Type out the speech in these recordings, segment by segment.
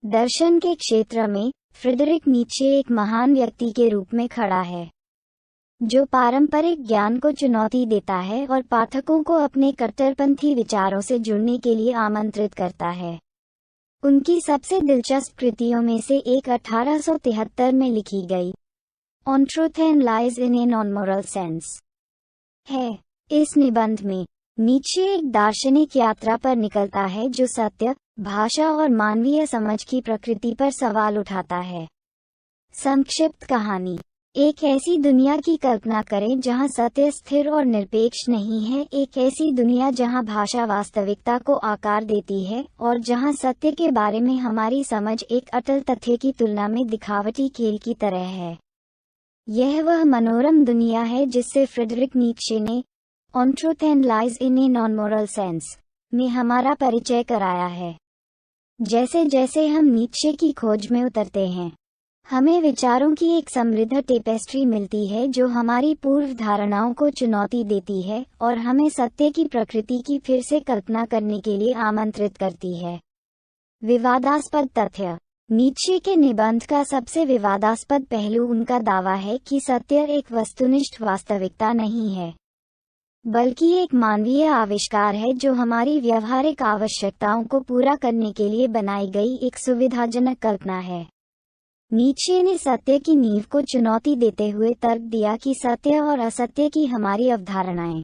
दर्शन के क्षेत्र में फ्रीडरिक नीत्शे एक महान व्यक्ति के रूप में खड़ा है, जो पारंपरिक ज्ञान को चुनौती देता है और पाठकों को अपने कट्टरपंथी विचारों से जुड़ने के लिए आमंत्रित करता है। उनकी सबसे दिलचस्प कृतियों में से एक 1873 में लिखी गई on truth and lies in a non moral sense है। इस निबंध में नीत्शे एक दार्शनिक यात्रा पर निकलता है जो सत्य, भाषा और मानवीय समझ की प्रकृति पर सवाल उठाता है। संक्षिप्त कहानी। एक ऐसी दुनिया की कल्पना करें जहां सत्य स्थिर और निरपेक्ष नहीं है, एक ऐसी दुनिया जहां भाषा वास्तविकता को आकार देती है और जहां सत्य के बारे में हमारी समझ एक अटल तथ्य की तुलना में दिखावटी खेल की तरह है। यह वह मनोरम दुनिया है जिससे फ्रीडरिक नीत्शे ने on truth and lies in a non moral sense में हमारा परिचय कराया है। जैसे जैसे हम नीत्शे की खोज में उतरते हैं, हमें विचारों की एक समृद्ध टेपेस्ट्री मिलती है जो हमारी पूर्व धारणाओं को चुनौती देती है और हमें सत्य की प्रकृति की फिर से कल्पना करने के लिए आमंत्रित करती है। विवादास्पद तथ्य। नीत्शे के निबंध का सबसे विवादास्पद पहलू उनका दावा है कि सत्य एक वस्तुनिष्ठ वास्तविकता नहीं है, बल्कि एक मानवीय आविष्कार है जो हमारी व्यावहारिक आवश्यकताओं को पूरा करने के लिए बनाई गई एक सुविधाजनक कल्पना है। नीत्शे ने सत्य की नींव को चुनौती देते हुए तर्क दिया कि सत्य और असत्य की हमारी अवधारणाएं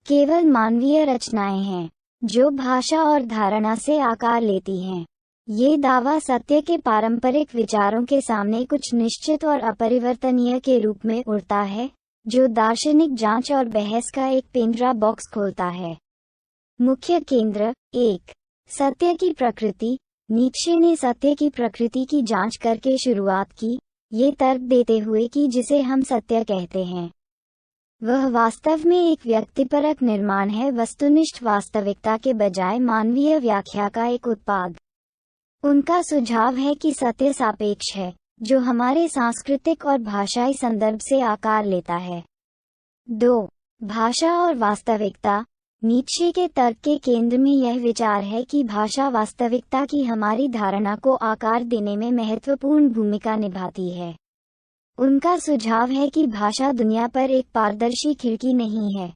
केवल मानवीय रचनाएं हैं जो भाषा और धारणा से आकार लेती हैं। ये दावा सत्य के पारंपरिक विचारों के सामने कुछ निश्चित और अपरिवर्तनीय के रूप में उड़ता है, जो दार्शनिक जांच और बहस का एक पेंड्रा बॉक्स खोलता है। मुख्य केंद्र 1। सत्य की प्रकृति। नीत्शे ने सत्य की प्रकृति की जांच करके शुरुआत की, ये तर्क देते हुए कि जिसे हम सत्य कहते हैं वह वास्तव में एक व्यक्तिपरक निर्माण है, वस्तुनिष्ठ वास्तविकता के बजाय मानवीय व्याख्या का एक उत्पाद। उनका सुझाव है कि सत्य सापेक्ष है, जो हमारे सांस्कृतिक और भाषाई संदर्भ से आकार लेता है। 2. भाषा और वास्तविकता। नीत्शे के तर्क के केंद्र में यह विचार है कि भाषा वास्तविकता की हमारी धारणा को आकार देने में महत्वपूर्ण भूमिका निभाती है। उनका सुझाव है कि भाषा दुनिया पर एक पारदर्शी खिड़की नहीं है,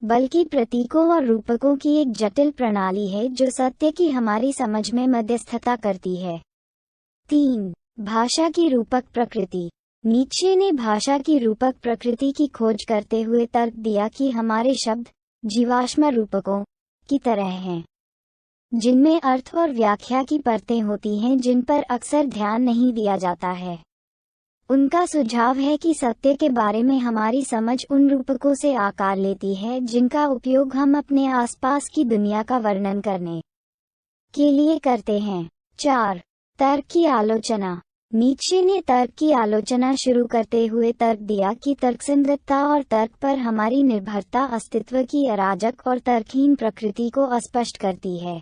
बल्कि प्रतीकों और रूपकों की एक जटिल प्रणाली है जो सत्य की हमारी समझ में मध्यस्थता करती है। 3. भाषा की रूपक प्रकृति। नीत्शे ने भाषा की रूपक प्रकृति की खोज करते हुए तर्क दिया कि हमारे शब्द जीवाश्म रूपकों की तरह हैं, जिनमें अर्थ और व्याख्या की परतें होती हैं जिन पर अक्सर ध्यान नहीं दिया जाता है। उनका सुझाव है कि सत्य के बारे में हमारी समझ उन रूपकों से आकार लेती है जिनका उपयोग हम अपने आसपास की दुनिया का वर्णन करने के लिए करते हैं। 4. तर्क की आलोचना। नीत्शे ने तर्क की आलोचना शुरू करते हुए तर्क दिया कि तर्कसंगतता और तर्क पर हमारी निर्भरता अस्तित्व की अराजक और तर्कहीन प्रकृति को अस्पष्ट करती है।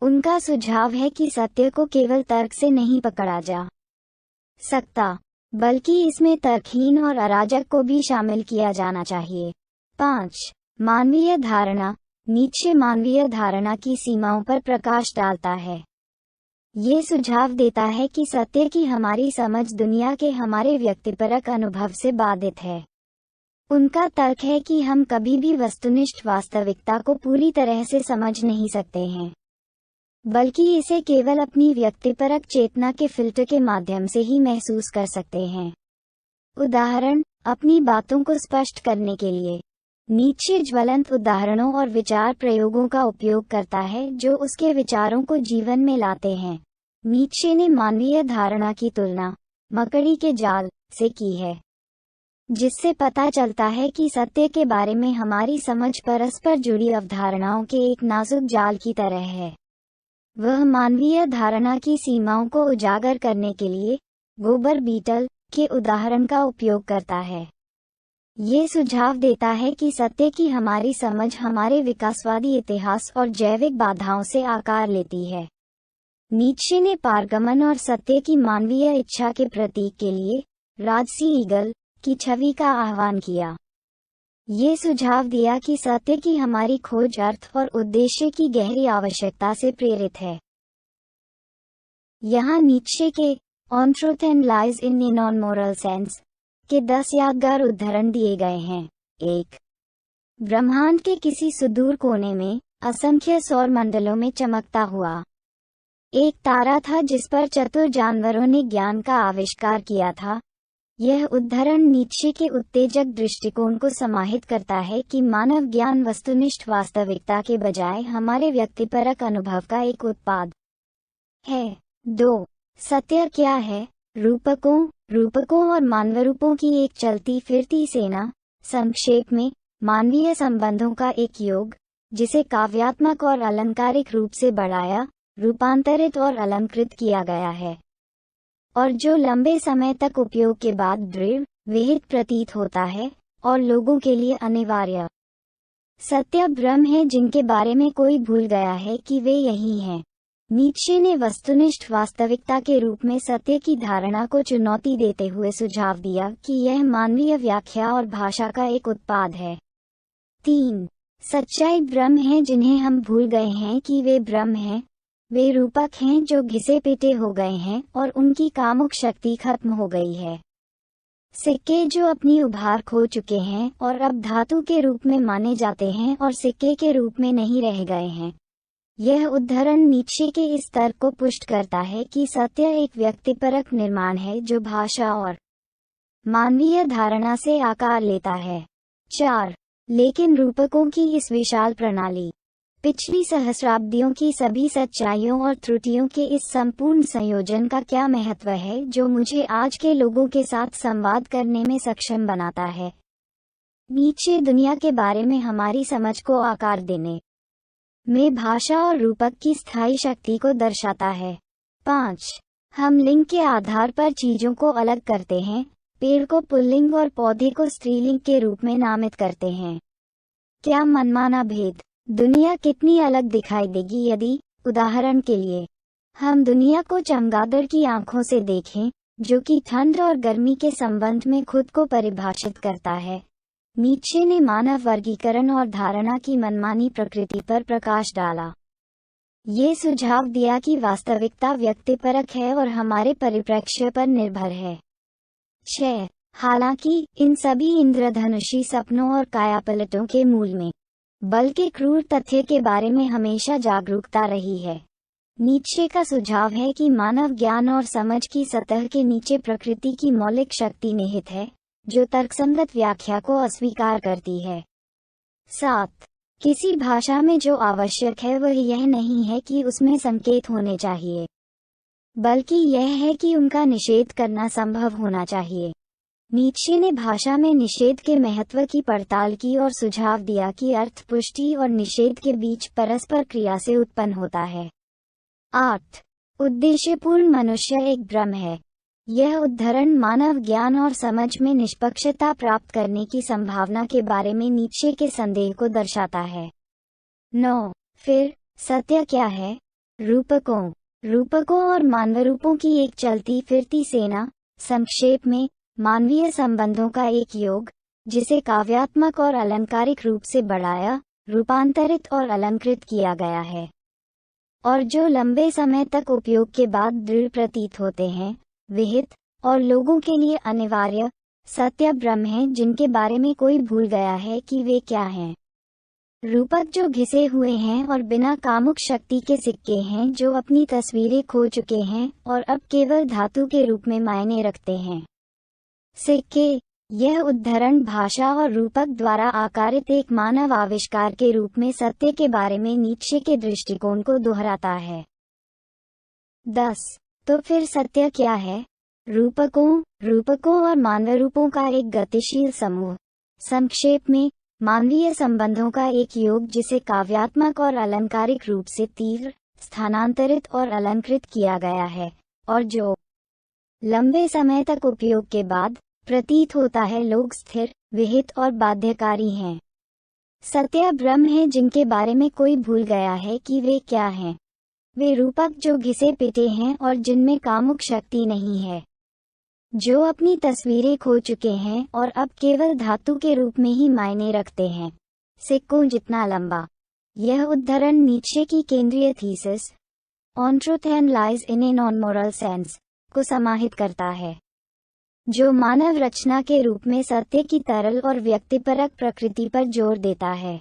उनका सुझाव है कि सत्य को केवल तर्क से नहीं पकड़ा जा सकता, बल्कि इसमें तर्कहीन और अराजक को भी शामिल किया जाना चाहिए। 5. मानवीय धारणा। नीत्शे मानवीय धारणा की सीमाओं पर प्रकाश डालता है। ये सुझाव देता है कि सत्य की हमारी समझ दुनिया के हमारे व्यक्तिपरक अनुभव से बाधित है। उनका तर्क है कि हम कभी भी वस्तुनिष्ठ वास्तविकता को पूरी तरह से समझ नहीं सकते हैं, बल्कि इसे केवल अपनी व्यक्तिपरक चेतना के फिल्टर के माध्यम से ही महसूस कर सकते हैं। उदाहरण। अपनी बातों को स्पष्ट करने के लिए नीत्शे ज्वलंत उदाहरणों और विचार प्रयोगों का उपयोग करता है जो उसके विचारों को जीवन में लाते हैं। नीत्शे ने मानवीय धारणा की तुलना मकड़ी के जाल से की है, जिससे पता चलता है कि सत्य के बारे में हमारी समझ परस्पर जुड़ी अवधारणाओं के एक नाजुक जाल की तरह है। वह मानवीय धारणा की सीमाओं को उजागर करने के लिए गोबर बीटल के उदाहरण का उपयोग करता है। ये सुझाव देता है कि सत्य की हमारी समझ हमारे विकासवादी इतिहास और जैविक बाधाओं से आकार लेती है। नीत्शे ने पारगमन और सत्य की मानवीय इच्छा के प्रतीक के लिए राजसी ईगल की छवि का आह्वान किया। ये सुझाव दिया कि सत्य की हमारी खोज अर्थ और उद्देश्य की गहरी आवश्यकता से प्रेरित है। यहाँ नीचे के on truth and lies in a non moral sense के 10 यादगार उदाहरण दिए गए हैं। 1. ब्रह्मांड के किसी सुदूर कोने में असंख्य सौर मंडलों में चमकता हुआ एक तारा था जिस पर चतुर जानवरों ने ज्ञान का आविष्कार किया था। यह उदाहरण नीचे के उत्तेजक दृष्टिकोण को समाहित करता है कि मानव ज्ञान वस्तुनिष्ठ वास्तविकता के बजाय हमारे व्यक्तिपरक अनुभव का एक उत्पाद है। 2. सत्य क्या है? रूपकों और मानवरूपों की एक चलती फिरती सेना, संक्षेप में मानवीय संबंधों का एक योग, जिसे काव्यात्मक और अलंकारिक रूप से बढ़ाया, रूपांतरित और अलंकृत किया गया है, और जो लंबे समय तक उपयोग के बाद दृढ़ विहित प्रतीत होता है और लोगों के लिए अनिवार्य। सत्य ब्रह्म है जिनके बारे में कोई भूल गया है कि वे यही हैं। नीत्शे ने वस्तुनिष्ठ वास्तविकता के रूप में सत्य की धारणा को चुनौती देते हुए सुझाव दिया कि यह मानवीय व्याख्या और भाषा का एक उत्पाद है। 3. सच्चाई ब्रह्म है जिन्हें हम भूल गए हैं कि वे ब्रह्म हैं। वे रूपक हैं जो घिसे पिटे हो गए हैं और उनकी कामुक शक्ति खत्म हो गई है। सिक्के जो अपनी उभार खो चुके हैं और अब धातु के रूप में माने जाते हैं और सिक्के के रूप में नहीं रह गए हैं। यह उदाहरण नीत्शे के इस तर्क को पुष्ट करता है कि सत्य एक व्यक्तिपरक निर्माण है जो भाषा और मानवीय धारणा से आकार लेता है। 4. लेकिन रूपकों की इस विशाल प्रणाली, पिछली सहस्राब्दियों की सभी सच्चाइयों और त्रुटियों के इस संपूर्ण संयोजन का क्या महत्व है जो मुझे आज के लोगों के साथ संवाद करने में सक्षम बनाता है? नीत्शे दुनिया के बारे में हमारी समझ को आकार देने में भाषा और रूपक की स्थायी शक्ति को दर्शाता है। 5. हम लिंग के आधार पर चीजों को अलग करते हैं, पेड़ को पुल्लिंग और पौधे को स्त्रीलिंग के रूप में नामित करते हैं। क्या मनमाना भेद? दुनिया कितनी अलग दिखाई देगी यदि, उदाहरण के लिए, हम दुनिया को चमगादड़ की आंखों से देखें, जो कि ठंड और गर्मी के संबंध में खुद को परिभाषित करता है। नीत्शे ने मानव वर्गीकरण और धारणा की मनमानी प्रकृति पर प्रकाश डाला। ये सुझाव दिया कि वास्तविकता व्यक्तिपरक है और हमारे परिप्रेक्ष्य पर निर्भर है। 6. हालांकि इन सभी इंद्रधनुषी सपनों और कायापलटों के मूल में बल्कि क्रूर तथ्य के बारे में हमेशा जागरूकता रही है। नीत्शे का सुझाव है कि मानव ज्ञान और समझ की सतह के नीचे प्रकृति की मौलिक शक्ति निहित है, जो तर्कसंगत व्याख्या को अस्वीकार करती है। 7. किसी भाषा में जो आवश्यक है वह यह नहीं है कि उसमें संकेत होने चाहिए, बल्कि यह है कि उनका निषेध करना संभव होना चाहिए। नीत्शे ने भाषा में निषेध के महत्व की पड़ताल की और सुझाव दिया कि अर्थ पुष्टि और निषेध के बीच परस्पर क्रिया से उत्पन्न होता है। 8. उद्देश्यपूर्ण मनुष्य एक ब्रह्म है। यह उदाहरण मानव ज्ञान और समझ में निष्पक्षता प्राप्त करने की संभावना के बारे में नीत्शे के संदेह को दर्शाता है। 9. फिर सत्य क्या है? रूपकों और मानवरूपों की एक चलती फिरती सेना, संक्षेप में मानवीय संबंधों का एक योग, जिसे काव्यात्मक और अलंकारिक रूप से बढ़ाया, रूपांतरित और अलंकृत किया गया है, और जो लंबे समय तक उपयोग के बाद दृढ़ प्रतीत होते हैं, विहित और लोगों के लिए अनिवार्य। सत्य ब्रह्म है जिनके बारे में कोई भूल गया है कि वे क्या हैं। रूपक जो घिसे हुए हैं और बिना कामुक शक्ति के सिक्के हैं जो अपनी तस्वीरें खो चुके हैं और अब केवल धातु के रूप में मायने रखते हैं। सिक्के, यह उदाहरण भाषा और रूपक द्वारा आकारित एक मानव आविष्कार के रूप में सत्य के बारे में नीत्शे के दृष्टिकोण को दोहराता है। 10. तो फिर सत्य क्या है? रूपकों और मानवरूपों का एक गतिशील समूह, संक्षेप में मानवीय संबंधों का एक योग जिसे काव्यात्मक और अलंकारिक रूप से तीव्र, स्थानांतरित और अलंकृत किया गया है, और जो लंबे समय तक उपयोग के बाद प्रतीत होता है लोग स्थिर, विहित और बाध्यकारी हैं। सत्य ब्रह्म है जिनके बारे में कोई भूल गया है कि वे क्या हैं। वे रूपक जो घिसे पिटे हैं और जिनमें कामुक शक्ति नहीं है, जो अपनी तस्वीरें खो चुके हैं और अब केवल धातु के रूप में ही मायने रखते हैं, सिक्कों जितना लंबा। यह उदाहरण नीत्शे की केंद्रीय thesis on truth and lies in a non moral sense को समाहित करता है, जो मानव रचना के रूप में सत्य की तरल और व्यक्तिपरक प्रकृति पर जोर देता है।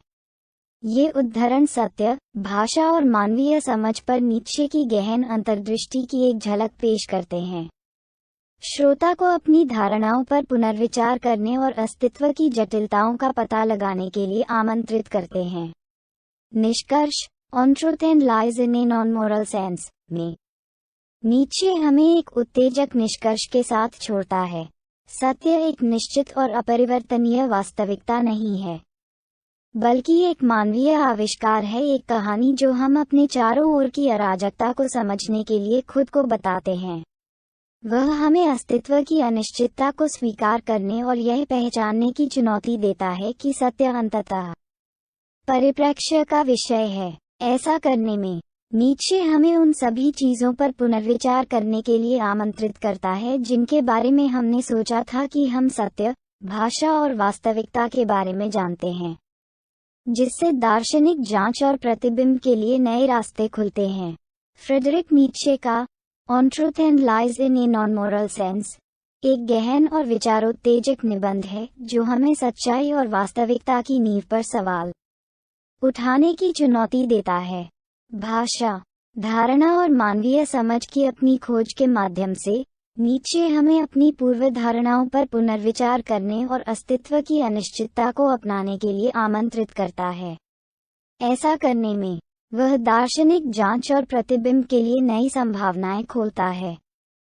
ये उद्धरण सत्य, भाषा और मानवीय समझ पर नीत्शे की गहन अंतर्दृष्टि की एक झलक पेश करते हैं, श्रोता को अपनी धारणाओं पर पुनर्विचार करने और अस्तित्व की जटिलताओं का पता लगाने के लिए आमंत्रित करते हैं। निष्कर्ष, on truth and lies in a non moral sense में नीत्शे हमें एक उत्तेजक निष्कर्ष के साथ छोड़ता है। सत्य एक निश्चित और अपरिवर्तनीय वास्तविकता नहीं है, बल्कि एक मानवीय आविष्कार है, एक कहानी जो हम अपने चारों ओर की अराजकता को समझने के लिए खुद को बताते हैं। वह हमें अस्तित्व की अनिश्चितता को स्वीकार करने और यह पहचानने की चुनौती देता है कि सत्य अंततः परिप्रेक्ष्य का विषय है। ऐसा करने में नीत्शे हमें उन सभी चीजों पर पुनर्विचार करने के लिए आमंत्रित करता है जिनके बारे में हमने सोचा था कि हम सत्य, भाषा और वास्तविकता के बारे में जानते हैं, जिससे दार्शनिक जांच और प्रतिबिंब के लिए नए रास्ते खुलते हैं। फ्रेडरिक नीत्शे का on truth and lies in a non moral sense एक गहन और विचारोत्तेजक निबंध है, जो हमें सच्चाई और वास्तविकता की नींव पर सवाल उठाने की चुनौती देता है। भाषा, धारणा और मानवीय समझ की अपनी खोज के माध्यम से नीत्शे हमें अपनी पूर्व धारणाओं पर पुनर्विचार करने और अस्तित्व की अनिश्चितता को अपनाने के लिए आमंत्रित करता है। ऐसा करने में वह दार्शनिक जांच और प्रतिबिंब के लिए नई संभावनाएं खोलता है,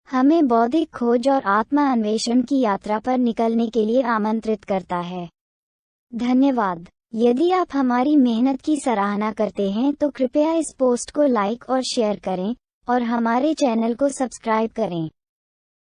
हमें बौद्धिक खोज और आत्मा अन्वेषण की यात्रा पर निकलने के लिए आमंत्रित करता है। धन्यवाद। यदि आप हमारी मेहनत की सराहना करते हैं तो कृपया इस पोस्ट को लाइक और शेयर करें और हमारे चैनल को सब्सक्राइब करें।